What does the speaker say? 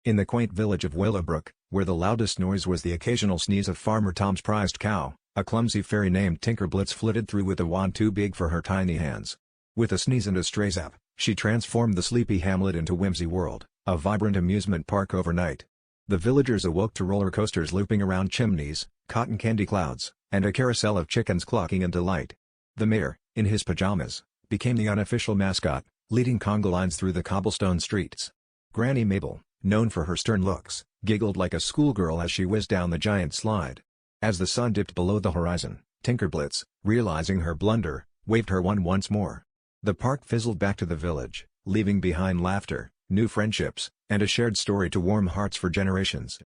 In the quaint village of Willowbrook, where the loudest noise was the occasional sneeze of Farmer Tom's prized cow, a clumsy fairy named Tinkerblitz flitted through with a wand too big for her tiny hands. With a sneeze and a stray zap, she transformed the sleepy hamlet into Whimsy World, a vibrant amusement park overnight. The villagers awoke to roller coasters looping around chimneys, cotton candy clouds, and a carousel of chickens clucking in delight. The mayor, in his pajamas, became the unofficial mascot, leading conga lines through the cobblestone streets. Granny Mabel, known for her stern looks, giggled like a schoolgirl as she whizzed down the giant slide. As the sun dipped below the horizon, Tinkerblitz, realizing her blunder, waved her wand once more. The park fizzled back to the village, leaving behind laughter, new friendships, and a shared story to warm hearts for generations.